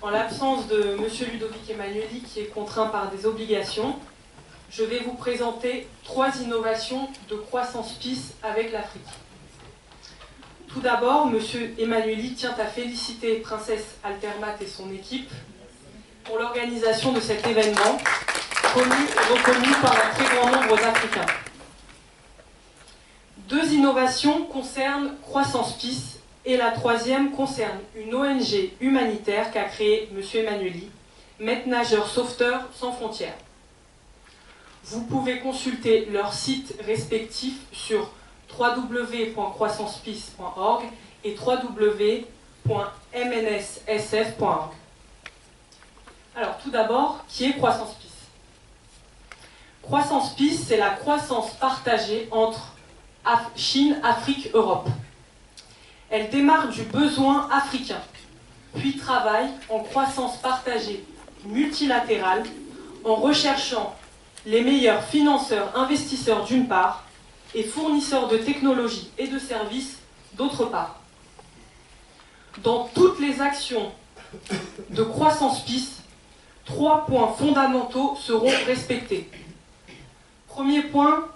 En l'absence de M. Ludovic Emanueli, qui est contraint par des obligations, je vais vous présenter 3 innovations de croissance PIS avec l'Afrique. Tout d'abord, M. Emanueli tient à féliciter Princesse Altermat et son équipe pour l'organisation de cet événement, connu et reconnu par un très grand nombre d'Africains. 2 innovations concernent Croissance PIS et la 3e concerne une ONG humanitaire qu'a créée M. Emanueli, Maîtres Nageurs Sauveteurs Sans Frontières. Vous pouvez consulter leurs sites respectifs sur www.croissancepis.org et www.mnssf.org. Alors tout d'abord, qui est Croissance PIS? Croissance PIS, c'est la croissance partagée entre Chine, Afrique, Europe. Elle démarre du besoin africain, puis travaille en croissance partagée multilatérale en recherchant les meilleurs financeurs, investisseurs d'une part, et fournisseurs de technologies et de services d'autre part. Dans toutes les actions de croissance PIS, 3 points fondamentaux seront respectés. Premier point,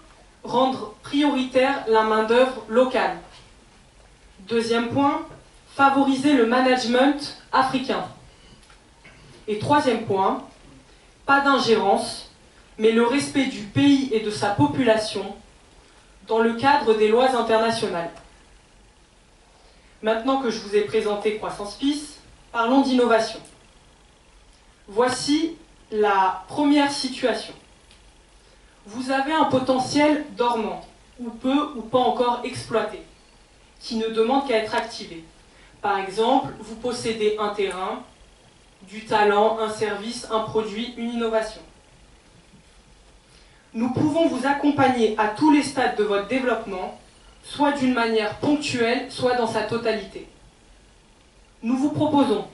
rendre prioritaire la main-d'œuvre locale. Deuxième point, favoriser le management africain. Et 3e point, pas d'ingérence, mais le respect du pays et de sa population dans le cadre des lois internationales. Maintenant que je vous ai présenté Croissance PIS, parlons d'innovation. Voici la première situation. Vous avez un potentiel dormant, ou peu ou pas encore exploité, qui ne demande qu'à être activé. Par exemple, vous possédez un terrain, du talent, un service, un produit, une innovation. Nous pouvons vous accompagner à tous les stades de votre développement, soit d'une manière ponctuelle, soit dans sa totalité. Nous vous proposons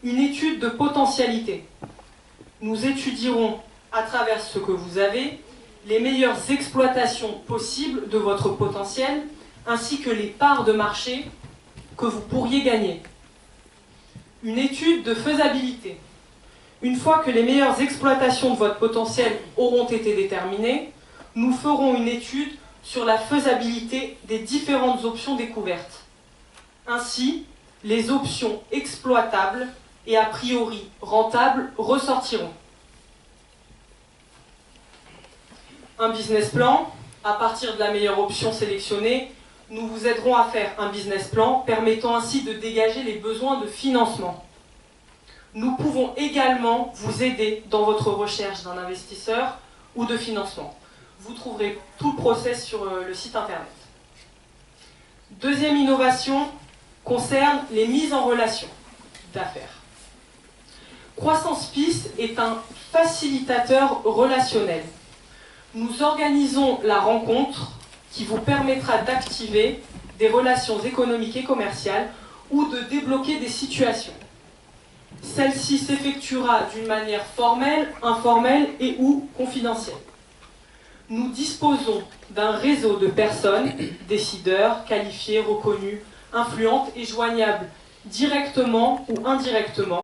une étude de potentialité. Nous étudierons, à travers ce que vous avez, les meilleures exploitations possibles de votre potentiel, ainsi que les parts de marché que vous pourriez gagner. Une étude de faisabilité. Une fois que les meilleures exploitations de votre potentiel auront été déterminées, nous ferons une étude sur la faisabilité des différentes options découvertes. Ainsi, les options exploitables et a priori rentables ressortiront. Un business plan, à partir de la meilleure option sélectionnée, nous vous aiderons à faire un business plan permettant ainsi de dégager les besoins de financement. Nous pouvons également vous aider dans votre recherche d'un investisseur ou de financement. Vous trouverez tout le process sur le site internet. Deuxième innovation concerne les mises en relation d'affaires. Croissance PIS est un facilitateur relationnel. Nous organisons la rencontre qui vous permettra d'activer des relations économiques et commerciales ou de débloquer des situations. Celle-ci s'effectuera d'une manière formelle, informelle et ou confidentielle. Nous disposons d'un réseau de personnes, décideurs, qualifiées, reconnues, influentes et joignables directement ou indirectement